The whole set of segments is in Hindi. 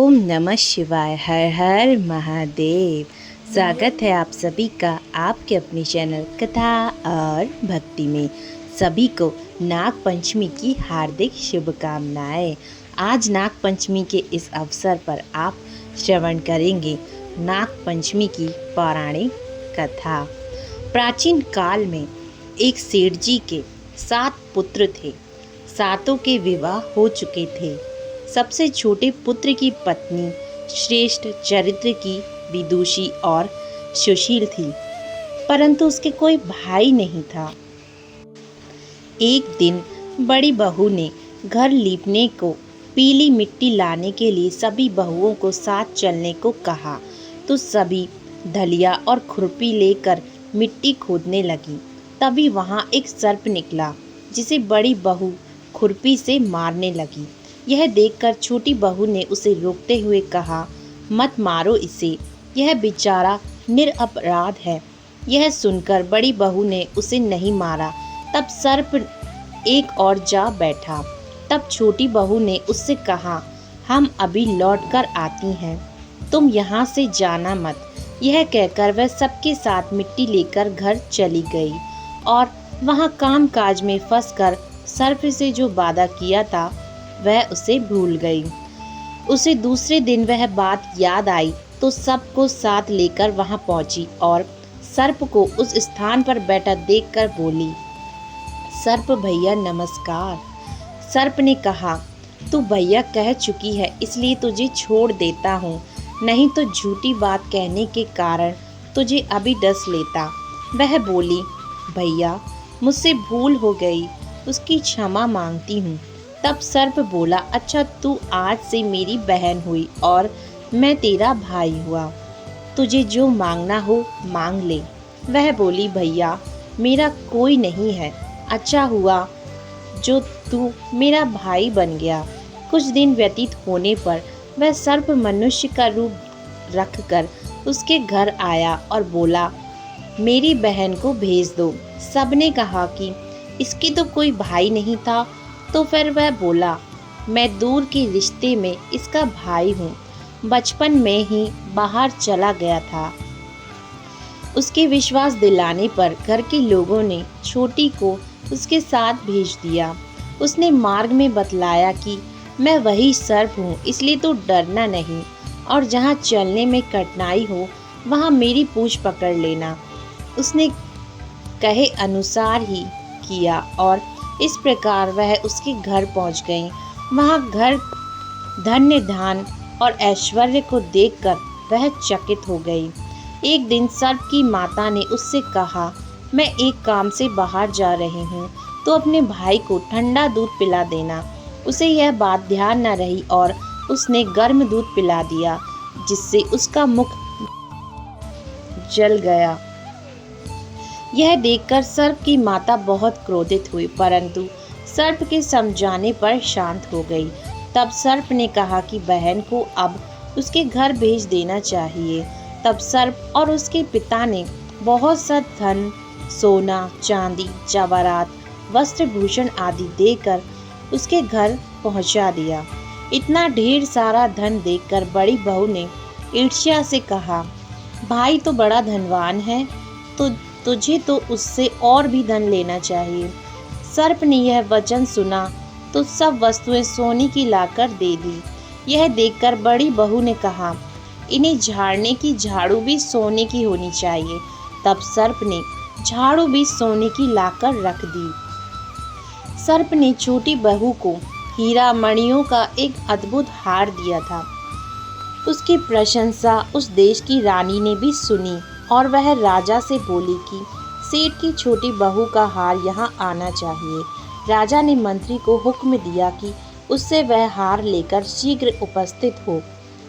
ओम नमः शिवाय। हर हर महादेव। स्वागत है आप सभी का आपके अपने चैनल कथा और भक्ति में। सभी को नाग पंचमी की हार्दिक शुभकामनाएं। आज नाग पंचमी के इस अवसर पर आप श्रवण करेंगे नाग पंचमी की पौराणिक कथा। प्राचीन काल में एक सेठ जी के 7 पुत्र थे। सातों के विवाह हो चुके थे। सबसे छोटे पुत्र की पत्नी श्रेष्ठ चरित्र की, विदुषी और सुशील थी, परंतु उसके कोई भाई नहीं था। एक दिन बड़ी बहू ने घर लीपने को पीली मिट्टी लाने के लिए सभी बहुओं को साथ चलने को कहा, तो सभी धलिया और खुरपी लेकर मिट्टी खोदने लगी। तभी वहाँ एक सर्प निकला, जिसे बड़ी बहू खुरपी से मारने लगी। यह देखकर छोटी बहू ने उसे रोकते हुए कहा, मत मारो इसे, यह बेचारा निरपराध है। यह सुनकर बड़ी बहू ने उसे नहीं मारा। तब सर्प एक और जा बैठा। तब छोटी बहू ने उससे कहा, हम अभी लौट कर आती हैं, तुम यहाँ से जाना मत। यह कहकर वह सबके साथ मिट्टी लेकर घर चली गई और वहाँ काम काज में फंसकर सर्प से जो वादा किया था वह उसे भूल गई। उसे दूसरे दिन वह बात याद आई तो सबको साथ लेकर वहां पहुंची और सर्प को उस स्थान पर बैठा देखकर बोली, सर्प भैया नमस्कार। सर्प ने कहा, तू भैया कह चुकी है इसलिए तुझे छोड़ देता हूँ, नहीं तो झूठी बात कहने के कारण तुझे अभी डस लेता। वह बोली, भैया मुझसे भूल हो गई, उसकी क्षमा मांगती हूँ। तब सर्प बोला, अच्छा तू आज से मेरी बहन हुई और मैं तेरा भाई हुआ, तुझे जो मांगना हो मांग ले। वह बोली, भैया मेरा कोई नहीं है, अच्छा हुआ जो तू मेरा भाई बन गया। कुछ दिन व्यतीत होने पर वह सर्प मनुष्य का रूप रखकर उसके घर आया और बोला, मेरी बहन को भेज दो। सबने कहा कि इसकी तो कोई भाई नहीं था। तो फिर वह बोला, मैं दूर के रिश्ते में इसका भाई हूँ, बचपन में ही बाहर चला गया था। उसके विश्वास दिलाने पर घर के लोगों ने छोटी को उसके साथ भेज दिया। उसने मार्ग में बतलाया कि मैं वही सर्प हूँ, इसलिए तो डरना नहीं, और जहाँ चलने में कठिनाई हो वहाँ मेरी पूँछ पकड़ लेना। उसने कहे अनुसार ही किया और इस प्रकार वह उसके घर पहुंच गई। वहां घर धन्य धान और ऐश्वर्य को देखकर वह चकित हो गई। एक दिन सर्प की माता ने उससे कहा, मैं एक काम से बाहर जा रही हूँ, तो अपने भाई को ठंडा दूध पिला देना। उसे यह बात ध्यान न रही और उसने गर्म दूध पिला दिया, जिससे उसका मुख जल गया। यह देखकर सर्प की माता बहुत क्रोधित हुई, परंतु सर्प के समझाने पर शांत हो गई। तब सर्प ने कहा कि बहन को अब उसके घर भेज देना चाहिए। तब सर्प और उसके पिता ने बहुत सा धन, सोना, चांदी, जवाहरात, वस्त्र भूषण आदि देकर उसके घर पहुंचा दिया। इतना ढेर सारा धन देखकर बड़ी बहू ने ईर्ष्या से कहा, भाई तो बड़ा धनवान है, तो तुझे तो उससे और भी धन लेना चाहिए। सर्प ने यह वचन सुना तो सब वस्तुएं सोने की लाकर दे दी। यह देखकर बड़ी बहू ने कहा, इन्हें झाड़ने की झाड़ू भी सोने की होनी चाहिए। तब सर्प ने झाड़ू भी सोने की लाकर रख दी। सर्प ने छोटी बहू को हीरा मणियों का एक अद्भुत हार दिया था। उसकी प्रशंसा उस देश की रानी ने भी सुनी और वह राजा से बोली कि सेठ की छोटी बहू का हार यहाँ आना चाहिए। राजा ने मंत्री को हुक्म दिया कि उससे वह हार लेकर शीघ्र उपस्थित हो।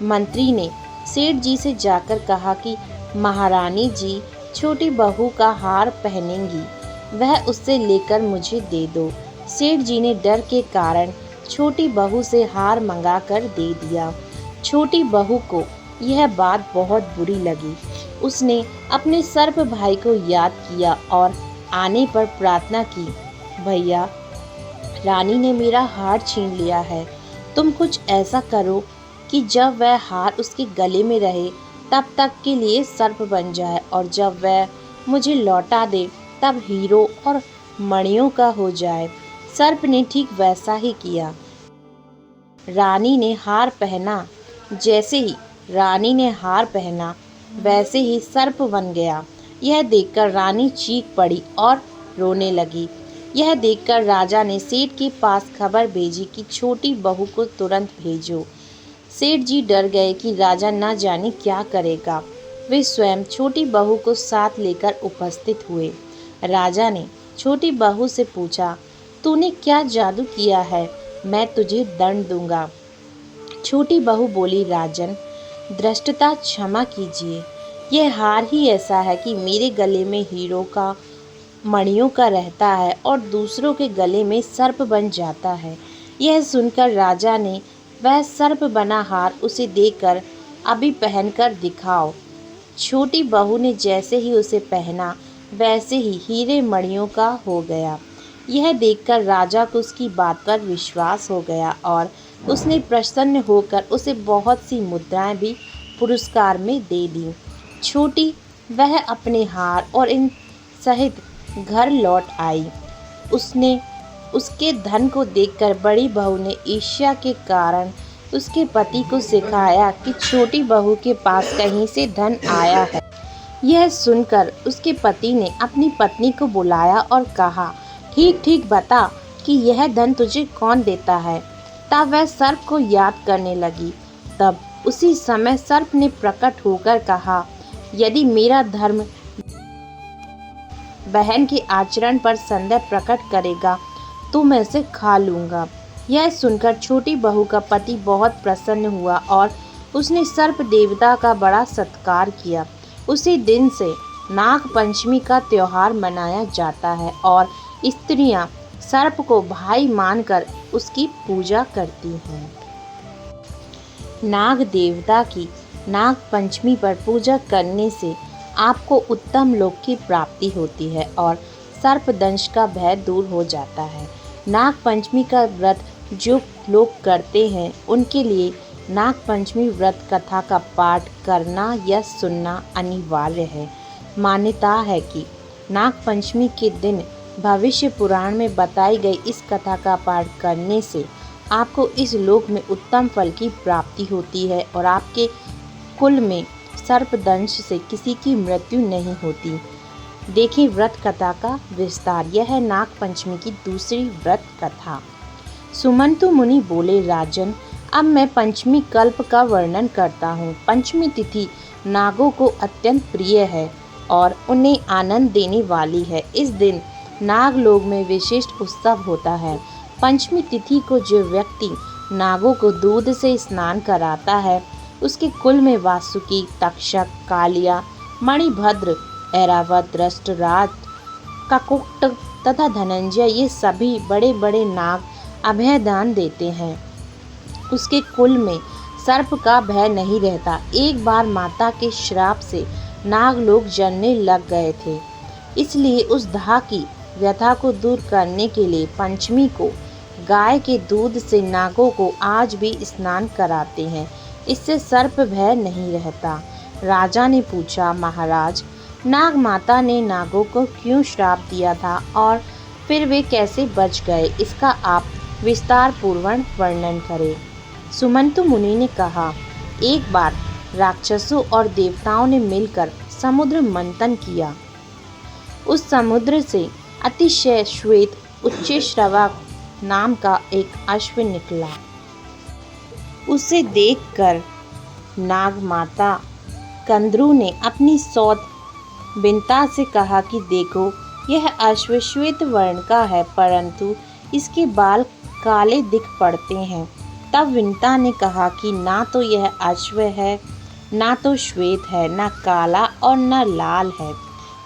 मंत्री ने सेठ जी से जाकर कहा कि महारानी जी छोटी बहू का हार पहनेंगी, वह उससे लेकर मुझे दे दो। सेठ जी ने डर के कारण छोटी बहू से हार मंगा कर दे दिया। छोटी बहू को यह बात बहुत बुरी लगी। उसने अपने सर्प भाई को याद किया और आने पर प्रार्थना की, भैया रानी ने मेरा हार छीन लिया है, तुम कुछ ऐसा करो कि जब वह हार उसके गले में रहे तब तक के लिए सर्प बन जाए, और जब वह मुझे लौटा दे तब हीरो और मणियों का हो जाए। सर्प ने ठीक वैसा ही किया। रानी ने हार पहना जैसे ही रानी ने हार पहना वैसे ही सर्प बन गया। यह देखकर रानी चीख पड़ी और रोने लगी। यह देखकर राजा ने सेठ के पास खबर भेजी कि छोटी बहू को तुरंत भेजो। सेठ जी डर गए कि राजा न जाने क्या करेगा। वे स्वयं छोटी बहू को साथ लेकर उपस्थित हुए। राजा ने छोटी बहू से पूछा, तूने क्या जादू किया है? मैं तुझे दंड दूंगा। छोटी बहू बोली, राजन, धृष्टता क्षमा कीजिए। यह हार ही ऐसा है कि मेरे गले में हीरो का मणियों का रहता है और दूसरों के गले में सर्प बन जाता है। यह सुनकर राजा ने वह सर्प बना हार उसे देकर, अभी पहनकर दिखाओ। छोटी बहू ने जैसे ही उसे पहना वैसे ही हीरे मणियों का हो गया। यह देखकर राजा को उसकी बात पर विश्वास हो गया और उसने प्रसन्न होकर उसे बहुत सी मुद्राएं भी पुरस्कार में दे दी। छोटी वह अपने हार और इन सहित घर लौट आई। उसने उसके धन को देखकर बड़ी बहू ने ईर्ष्या के कारण उसके पति को सिखाया कि छोटी बहू के पास कहीं से धन आया है। यह सुनकर उसके पति ने अपनी पत्नी को बुलाया और कहा, ठीक ठीक बता कि यह धन तुझे कौन देता है। तब वह सर्प को याद करने लगी। तब उसी समय सर्प ने प्रकट होकर कहा, यदि मेरा धर्म बहन के आचरण पर संदेह प्रकट करेगा तो मैं इसे खा लूँगा। यह सुनकर छोटी बहू का पति बहुत प्रसन्न हुआ और उसने सर्प देवता का बड़ा सत्कार किया। उसी दिन से नाग पंचमी का त्योहार मनाया जाता है और स्त्रियां सर्प को भाई मानकर उसकी पूजा करती हैं। नाग देवता की नाग पंचमी पर पूजा करने से आपको उत्तम लोक की प्राप्ति होती है और सर्प दंश का भय दूर हो जाता है। नाग पंचमी का व्रत जो लोग करते हैं उनके लिए नाग पंचमी व्रत कथा का पाठ करना या सुनना अनिवार्य है। मान्यता है कि नाग पंचमी के दिन भविष्य पुराण में बताई गई इस कथा का पाठ करने से आपको इस लोक में उत्तम फल की प्राप्ति होती है और आपके कुल में सर्पदंश से किसी की मृत्यु नहीं होती। देखिए व्रत कथा का विस्तार। यह है नाग पंचमी की दूसरी व्रत कथा। सुमंतु मुनि बोले, राजन, अब मैं पंचमी कल्प का वर्णन करता हूँ। पंचमी तिथि नागों को अत्यंत प्रिय है और उन्हें आनंद देने वाली है। इस दिन नाग लोक में विशिष्ट उत्सव होता है। पंचमी तिथि को जो व्यक्ति नागों को दूध से स्नान कराता है उसके कुल में वासुकी, तक्षक, कालिया, मणिभद्र, ऐरावत, दृष्टराज, काकुट तथा धनंजय ये सभी बड़े बड़े नाग अभय दान देते हैं। उसके कुल में सर्प का भय नहीं रहता। एक बार माता के श्राप से नाग लोग जलने लग गए थे, इसलिए उस दाह की व्यथा को दूर करने के लिए पंचमी को गाय के दूध से नागों को आज भी स्नान कराते हैं। इससे सर्प भय नहीं रहता। राजा ने पूछा, महाराज, नाग माता ने नागों को क्यों श्राप दिया था और फिर वे कैसे बच गए? इसका आप विस्तार पूर्वक वर्णन करें। सुमंतु मुनि ने कहा, एक बार राक्षसों और देवताओं ने मिलकर समुद्र मंथन किया। उस समुद्र से अतिशय श्वेत उच्चैश्रवा नाम का एक अश्व निकला। उसे देखकर नाग माता कंद्रू ने अपनी सौत विंता से कहा कि देखो, यह अश्व श्वेत वर्ण का है परंतु इसके बाल काले दिख पड़ते हैं। तब विंता ने कहा कि ना तो यह अश्व है, ना तो श्वेत है, ना काला और ना लाल है।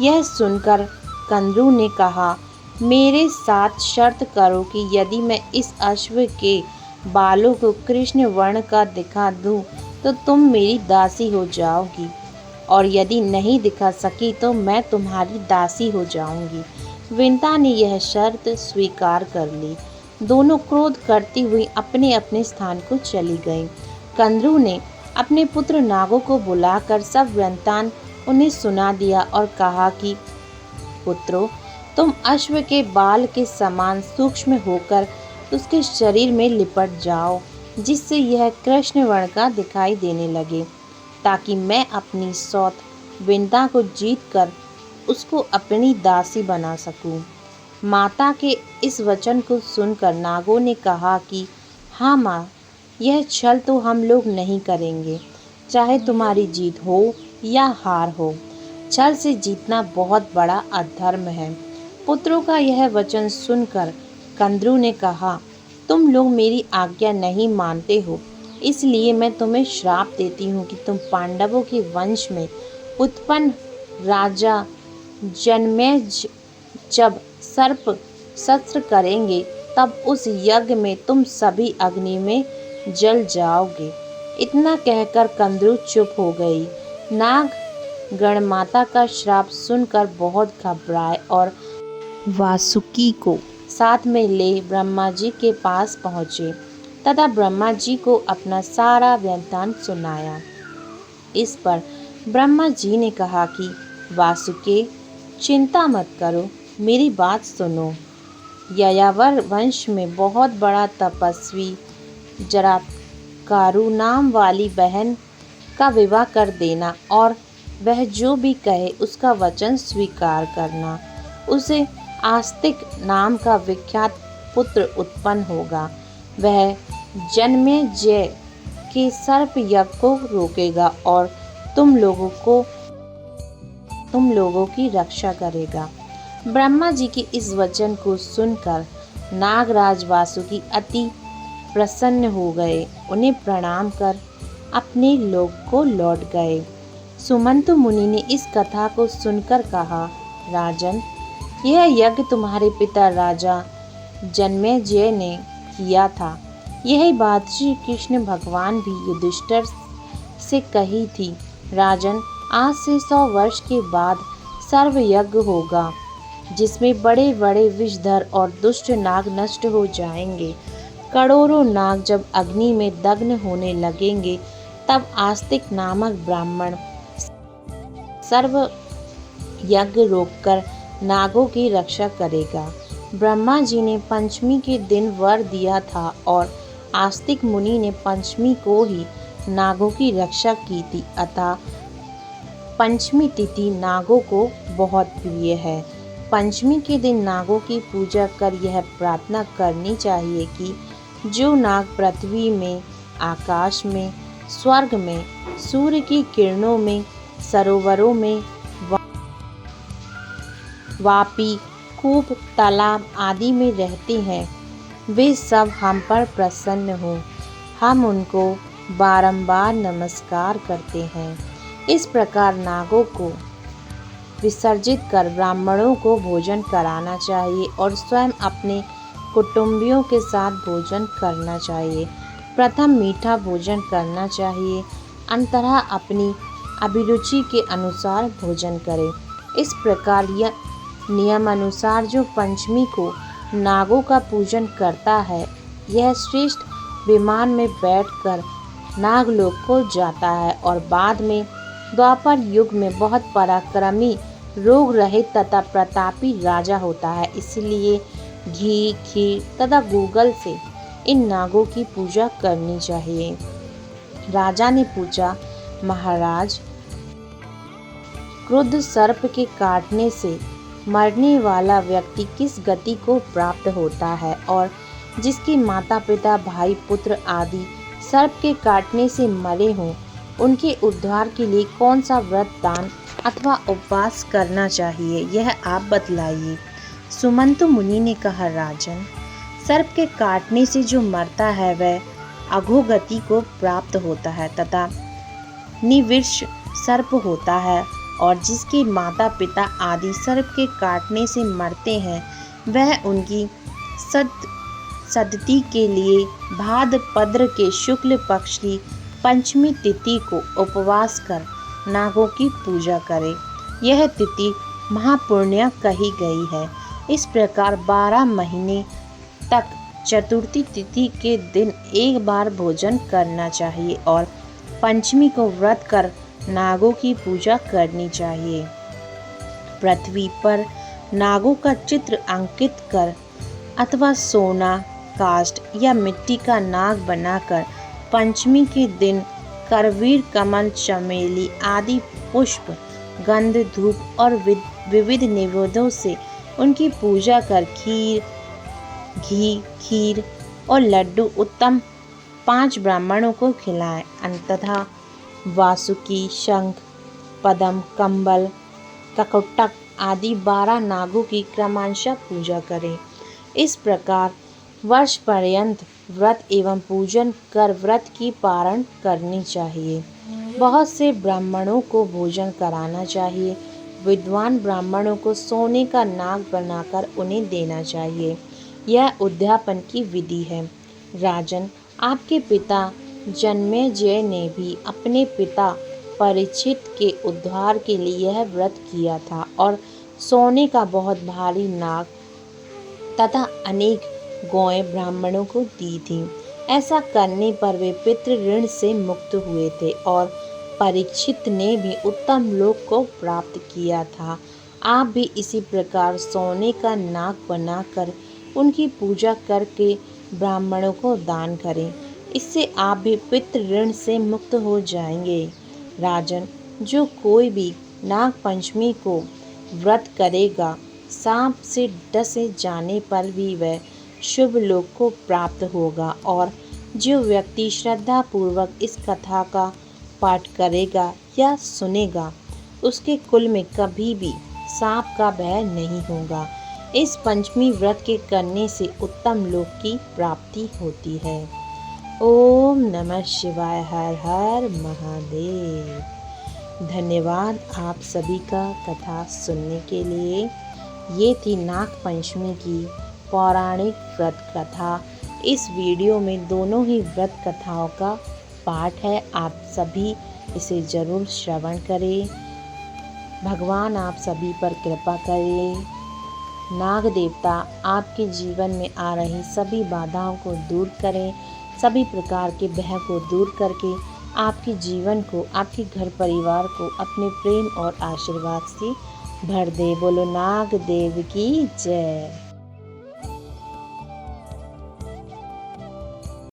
यह सुनकर कंद्रू ने कहा, मेरे साथ शर्त करो कि यदि मैं इस अश्व के बालों को कृष्ण वर्ण का दिखा दूं तो तुम मेरी दासी हो जाओगी, और यदि नहीं दिखा सकी तो मैं तुम्हारी दासी हो जाऊंगी। विंता ने यह शर्त स्वीकार कर ली। दोनों क्रोध करती हुई अपने अपने स्थान को चली गईं। कंद्रू ने अपने पुत्र नागों को बुलाकर सब वृत्तांत उन्हें सुना दिया और कहा कि पुत्रों, तुम अश्व के बाल के समान सूक्ष्म होकर उसके शरीर में लिपट जाओ, जिससे यह कृष्ण वर्ण का दिखाई देने लगे, ताकि मैं अपनी सौत विंदा को जीत कर उसको अपनी दासी बना सकूं। माता के इस वचन को सुनकर नागों ने कहा कि हाँ माँ, यह छल तो हम लोग नहीं करेंगे, चाहे तुम्हारी जीत हो या हार हो। छल से जीतना बहुत बड़ा अधर्म है। पुत्रों का यह वचन सुनकर कंद्रू ने कहा, तुम लोग मेरी आज्ञा नहीं मानते हो, इसलिए मैं तुम्हें श्राप देती हूँ कि तुम पांडवों के वंश में उत्पन्न राजा जनमेजय जब सर्प शस्त्र करेंगे, तब उस यज्ञ में तुम सभी अग्नि में जल जाओगे। इतना कहकर कंद्रू चुप हो गई। नाग गणमाता का श्राप सुनकर बहुत घबराए और वासुकी को साथ में ले ब्रह्मा जी के पास पहुँचे तथा ब्रह्मा जी को अपना सारा वृत्तांत सुनाया। इस पर ब्रह्मा जी ने कहा कि वासुके, चिंता मत करो, मेरी बात सुनो। यायावर वंश में बहुत बड़ा तपस्वी जराकारु नाम वाली बहन का विवाह कर देना और वह जो भी कहे उसका वचन स्वीकार करना। उसे आस्तिक नाम का विख्यात पुत्र उत्पन्न होगा। वह जनमेजय के सर्प यज्ञ को रोकेगा और तुम लोगों की रक्षा करेगा। ब्रह्मा जी के इस वचन को सुनकर नागराज वासुकी अति प्रसन्न हो गए। उन्हें प्रणाम कर अपने लोक को लौट गए। सुमंतु मुनि ने इस कथा को सुनकर कहा, राजन, यह यज्ञ तुम्हारे पिता राजा जनमेजय ने किया था। यही बात श्री कृष्ण भगवान भी युधिष्ठिर से कही थी। राजन, आज से 100 वर्ष के बाद सर्व यज्ञ होगा, जिसमें बड़े बड़े विषधर और दुष्ट नाग नष्ट हो जाएंगे। करोड़ों नाग जब अग्नि में दग्न होने लगेंगे, तब आस्तिक नामक ब्राह्मण सर्व यज्ञ रोककर नागों की रक्षा करेगा। ब्रह्मा जी ने पंचमी के दिन वर दिया था और आस्तिक मुनि ने पंचमी को ही नागों की रक्षा की थी। अतः पंचमी तिथि नागों को बहुत प्रिय है। पंचमी के दिन नागों की पूजा कर यह प्रार्थना करनी चाहिए कि जो नाग पृथ्वी में, आकाश में, स्वर्ग में, सूर्य की किरणों में, सरोवरों में, वापी, कूप, तालाब आदि में रहते हैं, वे सब हम पर प्रसन्न हो। हम उनको बारंबार नमस्कार करते हैं। इस प्रकार नागों को विसर्जित कर ब्राह्मणों को भोजन कराना चाहिए और स्वयं अपने कुटुंबियों के साथ भोजन करना चाहिए। प्रथम मीठा भोजन करना चाहिए, अंततः अपनी अभिरुचि के अनुसार भोजन करें। इस प्रकार यह नियम अनुसार जो पंचमी को नागों का पूजन करता है, यह श्रेष्ठ विमान में बैठकर नागलोक को जाता है और बाद में द्वापर युग में बहुत पराक्रमी, रोग रहित तथा प्रतापी राजा होता है। इसलिए घी, खीर तथा गूगल से इन नागों की पूजा करनी चाहिए। राजा ने पूछा, महाराज, क्रुद्ध सर्प के काटने से मरने वाला व्यक्ति किस गति को प्राप्त होता है और जिसके माता पिता, भाई, पुत्र आदि सर्प के काटने से मरे हों, उनके उद्धार के लिए कौन सा व्रत, दान अथवा उपवास करना चाहिए, यह आप बतलाइए। सुमंतु मुनि ने कहा, राजन, सर्प के काटने से जो मरता है वह अधोगति को प्राप्त होता है तथा निविष सर्प होता है, और जिसके माता पिता आदि सर्प के काटने से मरते हैं, वह उनकी सद्गति के लिए भाद्रपद के शुक्ल पक्ष की पंचमी तिथि को उपवास कर नागों की पूजा करे। यह तिथि महापुण्य कही गई है। इस प्रकार 12 महीने तक चतुर्थी तिथि के दिन एक बार भोजन करना चाहिए और पंचमी को व्रत कर नागों की पूजा करनी चाहिए। पृथ्वी पर नागों का चित्र अंकित कर अथवा सोना, काष्ठ या मिट्टी का नाग बनाकर पंचमी के दिन करवीर, कमल, चमेली आदि पुष्प, गंध, धूप और विविध निवेदों से उनकी पूजा कर घी, खीर और लड्डू उत्तम 5 ब्राह्मणों को खिलाएं। अंततः वासुकी, शंख, पद्म, कंबल, ककुटक आदि 12 नागों की क्रमशः पूजा करें। इस प्रकार वर्ष पर्यंत व्रत एवं पूजन कर व्रत की पारण करनी चाहिए। बहुत से ब्राह्मणों को भोजन कराना चाहिए। विद्वान ब्राह्मणों को सोने का नाग बनाकर उन्हें देना चाहिए। यह उद्यापन की विधि है। राजन, आपके पिता जन्मेजय ने भी अपने पिता परीक्षित के उद्धार के लिए यह व्रत किया था और सोने का बहुत भारी नाग तथा अनेक गौएं ब्राह्मणों को दी थी। ऐसा करने पर वे पितृ ऋण से मुक्त हुए थे और परीक्षित ने भी उत्तम लोक को प्राप्त किया था। आप भी इसी प्रकार सोने का नाग बनाकर उनकी पूजा करके ब्राह्मणों को दान करें। इससे आप भी पितृ ऋण से मुक्त हो जाएंगे। राजन, जो कोई भी नाग पंचमी को व्रत करेगा, सांप से डसे जाने पर भी वह शुभ लोक को प्राप्त होगा और जो व्यक्ति श्रद्धा पूर्वक इस कथा का पाठ करेगा या सुनेगा, उसके कुल में कभी भी सांप का भय नहीं होगा। इस पंचमी व्रत के करने से उत्तम लोक की प्राप्ति होती है। ओम नमः शिवाय। हर हर महादेव। धन्यवाद आप सभी का कथा सुनने के लिए। ये थी नाग पंचमी की पौराणिक व्रत कथा। इस वीडियो में दोनों ही व्रत कथाओं का पाठ है। आप सभी इसे जरूर श्रवण करें। भगवान आप सभी पर कृपा करें। नाग देवता आपके जीवन में आ रही सभी बाधाओं को दूर करें, सभी प्रकार के भय को दूर करके आपके जीवन को, आपके घर परिवार को अपने प्रेम और आशीर्वाद से भर दे। बोलो नाग देव की जय।